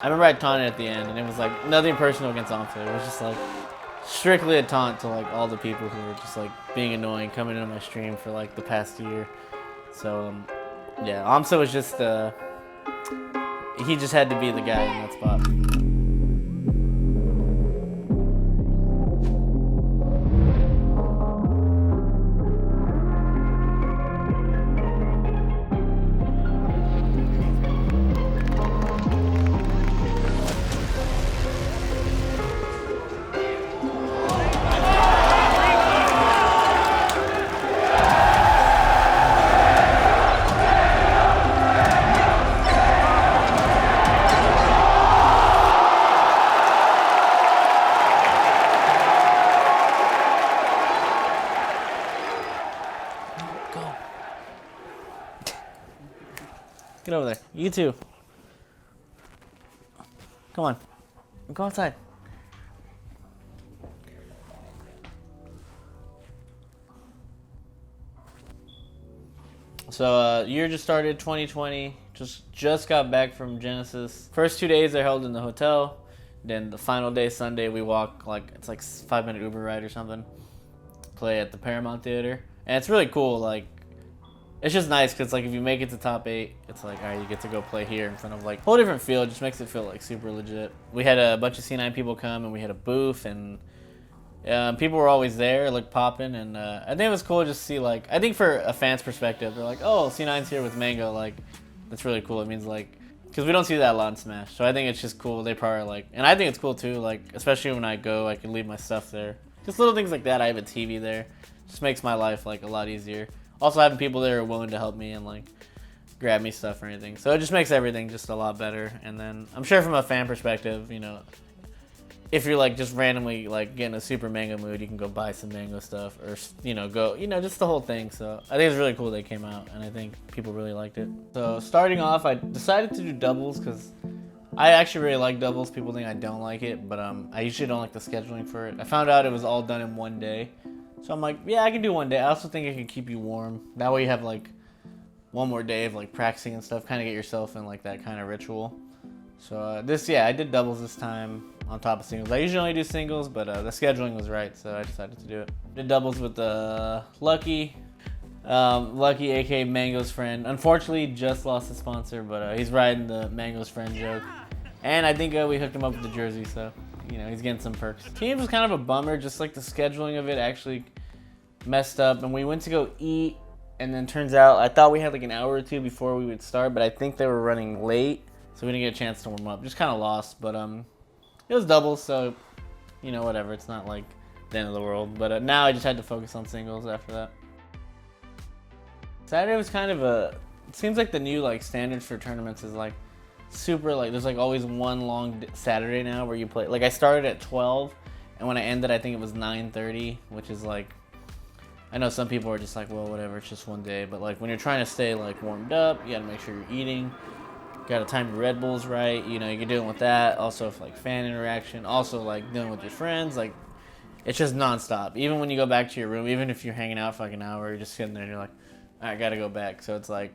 I remember I taunted at the end, and it was like nothing personal against Amsa. It was just like strictly a taunt to like all the people who were just like being annoying coming into my stream for like the past year. So yeah, Amsa was just he just had to be the guy in that spot. Go. Get over there. You too. Come on. Go outside. So year just started, 2020. Just got back from Genesis. First 2 days I held in the hotel. Then the final day, Sunday, we walk like it's like 5-minute Uber ride or something. Play at the Paramount Theater, and it's really cool. Like, it's just nice because like if you make it to top 8, it's like all right, you get to go play here in front of like a whole different field. Just makes it feel like super legit. We had a bunch of C9 people come, and we had a booth, and people were always there, like popping, and I think it was cool just to see like I think for a fan's perspective, they're like, oh, C9's here with Mang0, like that's really cool. It means like because we don't see that a lot in Smash, so I think it's just cool. They probably like, and I think it's cool too. Like especially when I go, I can leave my stuff there. Just little things like that. I have a TV there. Just makes my life like a lot easier. Also having people there are willing to help me and like grab me stuff or anything. So it just makes everything just a lot better. And then I'm sure from a fan perspective, you know, if you're like just randomly like getting a super Mang0 mood, you can go buy some Mang0 stuff or, you know, go, you know, just the whole thing. So I think it's really cool they came out, and I think people really liked it. So starting off, I decided to do doubles because I actually really like doubles. People think I don't like it, but I usually don't like the scheduling for it. I found out it was all done in one day. So I'm like, yeah, I can do one day. I also think it can keep you warm. That way you have like one more day of like practicing and stuff, kind of get yourself in like that kind of ritual. So yeah, I did doubles this time on top of singles. I usually only do singles, but the scheduling was right, so I decided to do it. Did doubles with Lucky. Lucky, aka Mang0's friend. Unfortunately, just lost the sponsor, but he's riding the Mang0's friend joke. And I think we hooked him up with the jersey, so you know he's getting some perks. Teams was kind of a bummer, just like the scheduling of it actually messed up. And we went to go eat, and then turns out I thought we had like an hour or two before we would start, but I think they were running late, so we didn't get a chance to warm up. Just kind of lost, but it was doubles, so you know whatever. It's not like the end of the world. But now I just had to focus on singles after that. Saturday was kind of it seems like the new like standards for tournaments is like super like there's like always one long Saturday now where you play. Like I started at 12, and when I ended I think it was 9:30, which is like, I know some people are just like, well, whatever, it's just one day. But like when you're trying to stay like warmed up, you gotta make sure you're eating. You gotta time your Red Bulls right. You know, you're dealing with that. Also, if like fan interaction. Also like dealing with your friends. Like it's just nonstop. Even when you go back to your room, even if you're hanging out for like an hour, you're just sitting there and you're like, I gotta go back. So it's like,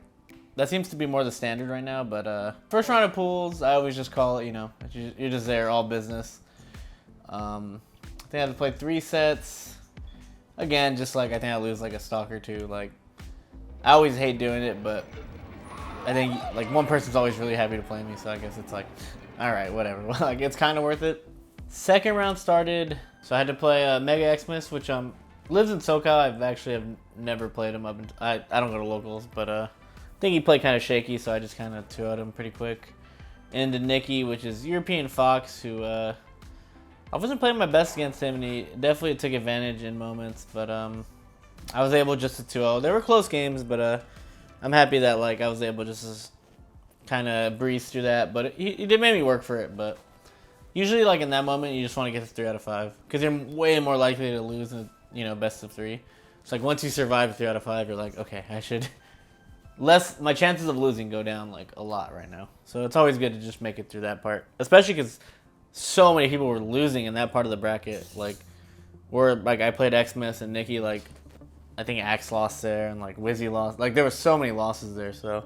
that seems to be more the standard right now. But first round of pools, I always just call it, you know, you're just there, all business. I think I had to play 3 sets. Again, just like I think I lose like a stock or two. Like I always hate doing it, but I think like one person's always really happy to play me. So I guess it's like, all right, whatever. Like it's kind of worth it. Second round started, so I had to play Mega Xmas, which lives in SoCal. I've never played him up. I don't go to locals, but I think he played kind of shaky, so I just kind of 2-0'd him pretty quick. Into Nikki, which is European Fox, who I wasn't playing my best against him, and he definitely took advantage in moments. But I was able just to 2-0. They were close games, but I'm happy that like I was able just to kind of breeze through that. But he did make me work for it. But usually, like in that moment, you just want to get to 3 out of 5 because you're way more likely to lose in, you know, best of 3. It's like once you survive 3 out of 5, you're like, okay, I should. My chances of losing go down like a lot right now. So it's always good to just make it through that part, especially because so many people were losing in that part of the bracket. Like, I played Xmas and Nikki, like, I think Axe lost there and like Wizzy lost. Like there were so many losses there. So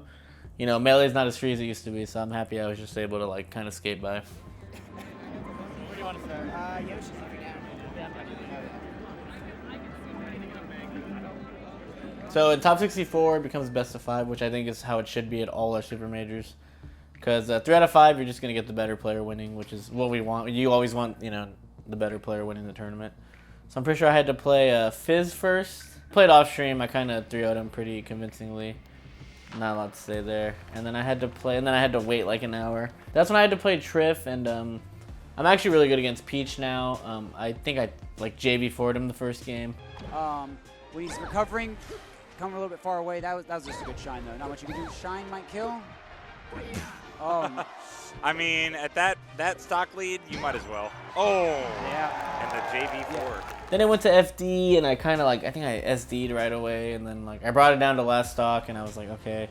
you know, melee's not as free as it used to be, so I'm happy I was just able to like kind of skate by. Where do you want to start? Yoshi's looking at. So in top 64, it becomes best of 5, which I think is how it should be at all our super majors. Because 3 out of 5, you're just gonna get the better player winning, which is what we want. You always want, you know, the better player winning the tournament. So I'm pretty sure I had to play Fizz first. Played off stream. I kind of 3-0'd him pretty convincingly. Not allowed to stay there. And then I had to play, and then I had to wait like an hour. That's when I had to play Triff, and I'm actually really good against Peach now. I think I like JB4'd him the first game. When he's recovering, coming a little bit far away, that was just a good shine though. Not much you can do. Shine might kill. Oh. I mean, at that stock lead, you might as well. Oh. Yeah. And the JV4. Yeah. Then I went to FD, and I kind of like, I think I SD'd right away, and then like I brought it down to last stock, and I was like, okay.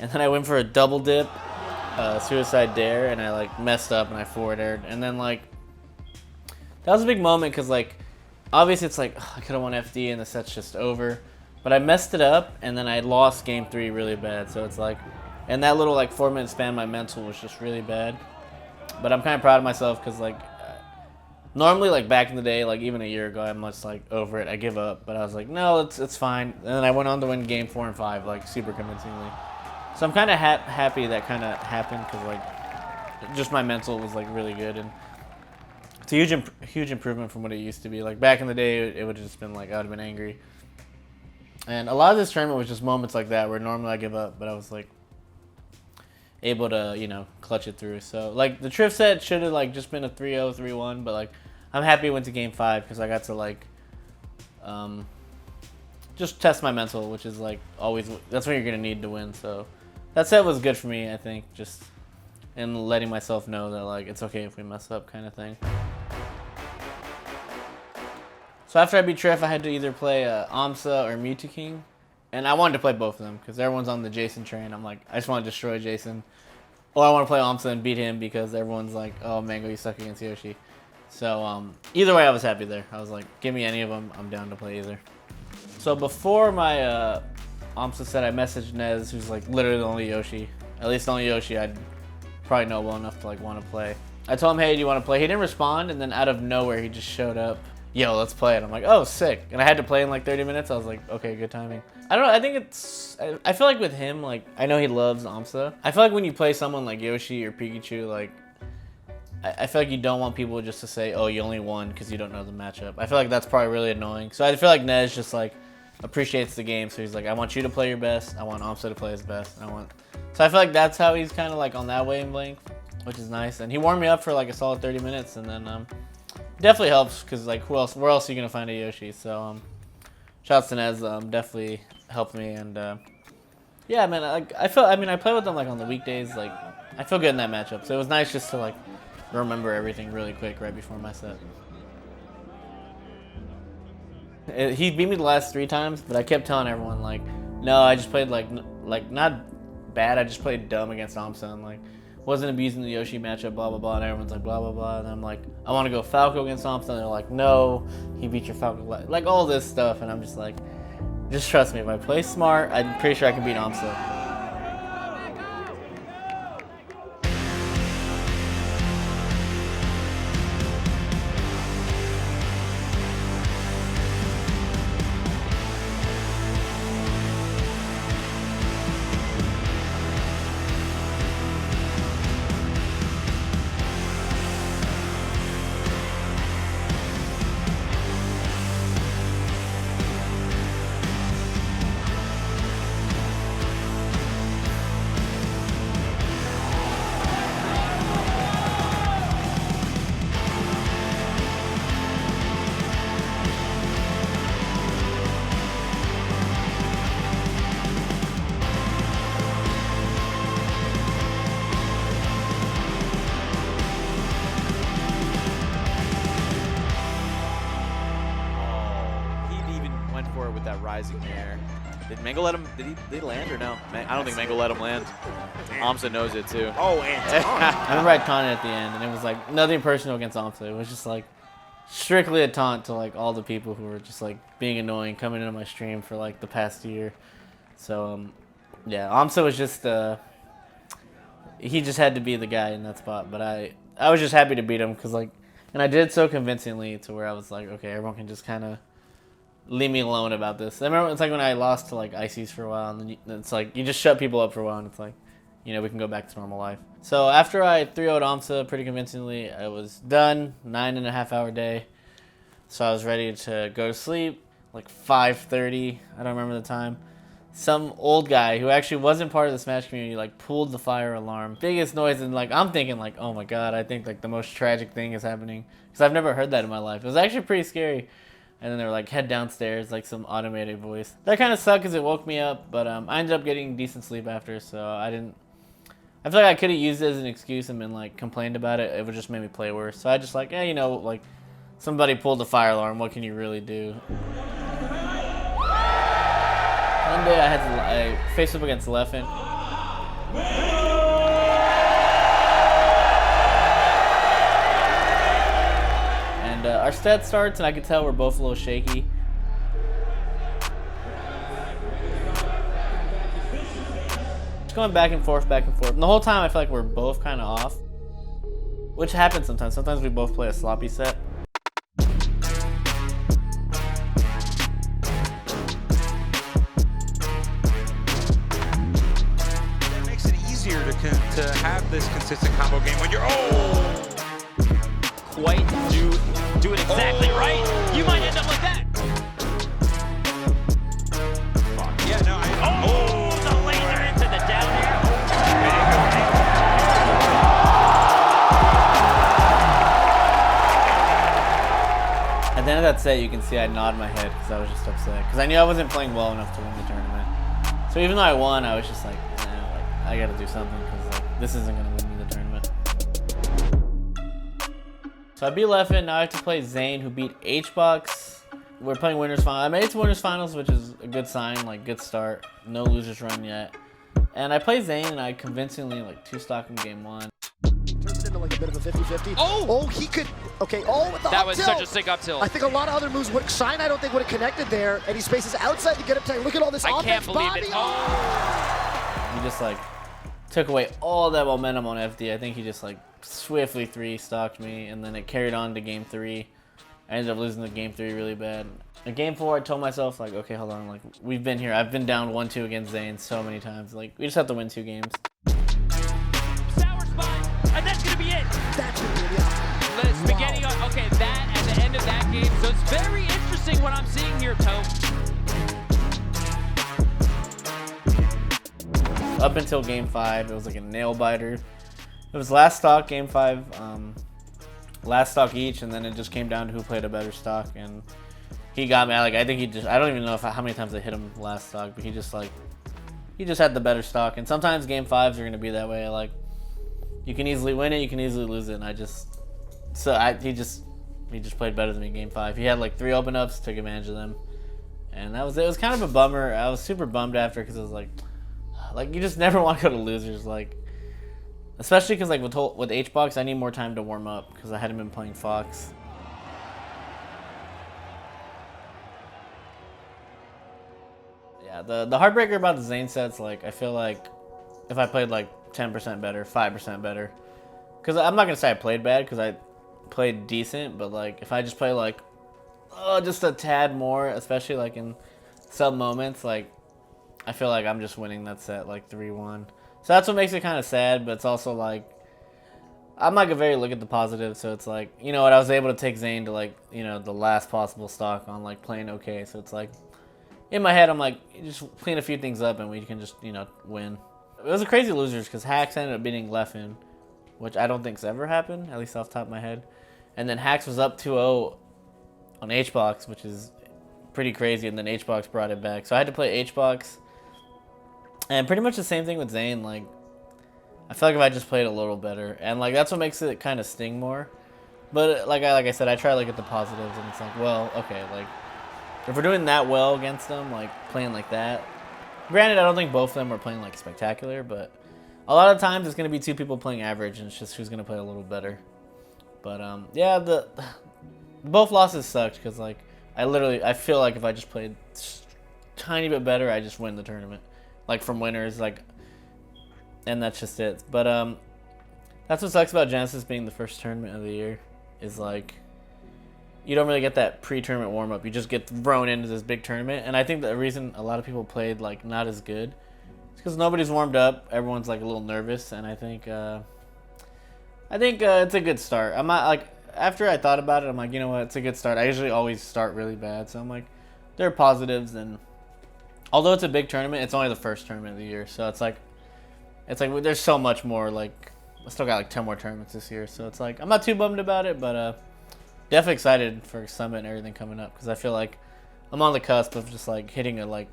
And then I went for a double dip, suicide dare, and I like messed up, and I forward aired. And then like, that was a big moment, because like, obviously it's like, I could have won FD, and the set's just over. But I messed it up, and then I lost game 3 really bad, so it's like, and that little like 4-minute span, my mental was just really bad. But I'm kind of proud of myself, because like, normally, like, back in the day, like, even a year ago, I'm just, like, over it. I give up. But I was like, no, it's fine. And then I went on to win game 4 and 5, like, super convincingly. So I'm kind of happy that kind of happened because, like, just my mental was, like, really good. And it's a huge improvement from what it used to be. Like, back in the day, it would have just been, like, I would have been angry. And a lot of this tournament was just moments like that where normally I give up. But I was, like, able to, you know, clutch it through. So, like, the Triff set should have, like, just been a 3-0, 3-1. But, like, I'm happy I went to game 5 because I got to, like, just test my mental, which is, like, always, that's what you're going to need to win. So that set was good for me, I think, just in letting myself know that, like, it's okay if we mess up kind of thing. So after I beat Triff, I had to either play Amsa or Mewtwo King. And I wanted to play both of them because everyone's on the Jason train. I'm like, I just want to destroy Jason. Or I want to play Amsa and beat him because everyone's like, oh, Mang0, you suck against Yoshi. So either way, I was happy there. I was like, give me any of them. I'm down to play either. So before my Amsa set, I messaged Nez, who's like literally the only Yoshi. At least the only Yoshi I'd probably know well enough to like want to play. I told him, hey, do you want to play? He didn't respond, and then out of nowhere, he just showed up. Yo, let's play it. I'm like, oh, sick. And I had to play in like 30 minutes. I was like, okay, good timing. I don't know. I think it's, I feel like with him, like, I know he loves Amsa. I feel like when you play someone like Yoshi or Pikachu, like, I feel like you don't want people just to say, oh, you only won because you don't know the matchup. I feel like that's probably really annoying. So I feel like Nez just like appreciates the game. So he's like, I want you to play your best. I want Amsa to play his best. So I feel like that's how he's kind of like on that wavelength, which is nice. And he warmed me up for like a solid 30 minutes, and then definitely helps because like where else are you gonna find a Yoshi? So shouts to Nez, definitely helped me. And yeah, man, I play with them like on the weekdays. Like I feel good in that matchup. So it was nice just to like remember everything really quick right before my set. He beat me the last 3 times, but I kept telling everyone like, no, I just played like not bad. I just played dumb against Amsa and like wasn't abusing the Yoshi matchup, blah blah blah. And everyone's like blah blah blah. And I'm like, I want to go Falco against Amsa. And they're like, no, he beat your Falco. Like all this stuff, and I'm just like, just trust me. If I play smart, I'm pretty sure I can beat Amsa. With that rising air. Did Mang0 let him, did he land or no? I don't think Mang0 let him land. Amsa knows it too. Oh, and I remember I taunted at the end, and it was like nothing personal against Amsa. It was just like strictly a taunt to like all the people who were just like being annoying coming into my stream for like the past year. So yeah, Amsa was just he just had to be the guy in that spot. But I was just happy to beat him because like, and I did so convincingly to where I was like, okay, everyone can just kind of leave me alone about this. I remember it's like when I lost to like ICs for a while, and then it's like you just shut people up for a while, and it's like, you know, we can go back to normal life. So after I 3-0'd AMSA pretty convincingly, I was done. 9.5-hour day. So I was ready to go to sleep, like 5:30. I don't remember the time. Some old guy who actually wasn't part of the Smash community like pulled the fire alarm. Biggest noise, and like I'm thinking like, oh my god, I think like the most tragic thing is happening because I've never heard that in my life. It was actually pretty scary. And then they were like, head downstairs, like some automated voice. That kind of sucked because it woke me up, but I ended up getting decent sleep after, so I feel like I could have used it as an excuse and been like complained about it. It would just make me play worse. So I just like, you know, like somebody pulled the fire alarm. What can you really do? One day I faced up against Leffen. And our stat starts, and I could tell we're both a little shaky. Just going back and forth, back and forth. And the whole time I feel like we're both kind of off, which happens sometimes. Sometimes we both play a sloppy set. To have this consistent combo game when you're quite do it exactly right. You might end up like that. Yeah, no, the laser into the down air. At the end of that set, you can see I nod my head because I was just upset because I knew I wasn't playing well enough to win the tournament. So even though I won, I was just like, I got to do something because like this isn't gonna win me the tournament. So I beat Leffen. Now I have to play Zane, who beat HBox. We're playing winners final. I made it to winners finals, which is a good sign, like good start. No losers run yet. And I play Zane, and I convincingly like 2-stock him game 1. Turns it into like a bit of a 50-50. Oh, he could. Okay, with the That up was tilt. such a sick up tilt. I think a lot of other moves would. Shine, I don't think would have connected there, and he spaces outside to get up time. Look at all this I offense, can't believe Bobby. it. He just like took away all that momentum on FD. I think he just like swiftly 3-stocked me, and then it carried on to game 3. I ended up losing the game 3 really bad. In game 4, I told myself like, okay, hold on, like we've been here. I've been down 1-2 against Zane so many times. Like we just have to win 2 games. Sour spot, and that's gonna be it. That's gonna be it. Spaghetti. Wow. Okay, that at the end of that game. So it's very interesting what I'm seeing here, Toe. Up until game 5, it was like a nail biter. It was last stock, game 5, last stock each, and then it just came down to who played a better stock, and he got me. Like I think I don't even know how many times I hit him last stock, but he just had the better stock. And sometimes game 5s are gonna be that way. Like you can easily win it, you can easily lose it, and he just played better than me in game 5. He had like 3 open ups, took advantage of them, and that was it. It was kind of a bummer. I was super bummed after because it was like you just never want to go to losers, like especially because like with HBox, I need more time to warm up because I hadn't been playing Fox. Yeah, the heartbreaker about the Zane sets, like I feel like if I played like 10% better, 5% better, because I'm not gonna say I played bad because I played decent, but like if I just play like just a tad more, especially like in some moments, like I feel like I'm just winning that set like 3-1. So that's what makes it kind of sad, but it's also like I'm like a very look at the positive, so it's like, you know what, I was able to take Zane to like, you know, the last possible stock on like playing okay, so it's like in my head I'm like, just clean a few things up and we can just, you know, win. It was a crazy losers because Hacks ended up beating Leffen, which I don't think's ever happened, at least off the top of my head. And then Hacks was up 2-0 on HBox, which is pretty crazy, and then HBox brought it back. So I had to play HBox. And pretty much the same thing with Zane. Like, I feel like if I just played a little better, and like that's what makes it kind of sting more. But like I said, I try to look at the positives, and it's like, well, okay, like if we're doing that well against them, like playing like that. Granted, I don't think both of them were playing like spectacular, but a lot of times it's gonna be 2 people playing average, and it's just who's gonna play a little better. But yeah, both losses sucked because like I feel like if I just played tiny bit better, I just win the tournament. Like from winners, like and that's just it. But that's what sucks about Genesis being the first tournament of the year, is like you don't really get that pre-tournament warm-up. You just get thrown into this big tournament, and I think the reason a lot of people played like not as good is because nobody's warmed up. Everyone's like a little nervous, and I think it's a good start. I'm not like, after I thought about it, I'm like, you know what, it's a good start. I usually always start really bad, so I'm like, there are positives, and although it's a big tournament, it's only the first tournament of the year, so it's like there's so much more. Like, I still got like 10 more tournaments this year, so it's like I'm not too bummed about it, but definitely excited for Summit and everything coming up, because I feel like I'm on the cusp of just like hitting a like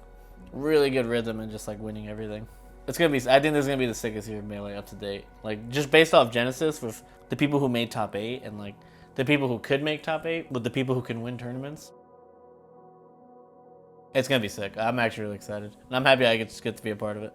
really good rhythm and just like winning everything. It's gonna be. I think this is gonna be the sickest year of Melee up to date. Like, just based off Genesis, with the people who made top 8 and like the people who could make top 8 with the people who can win tournaments. It's gonna be sick. I'm actually really excited, and I'm happy I get to be a part of it.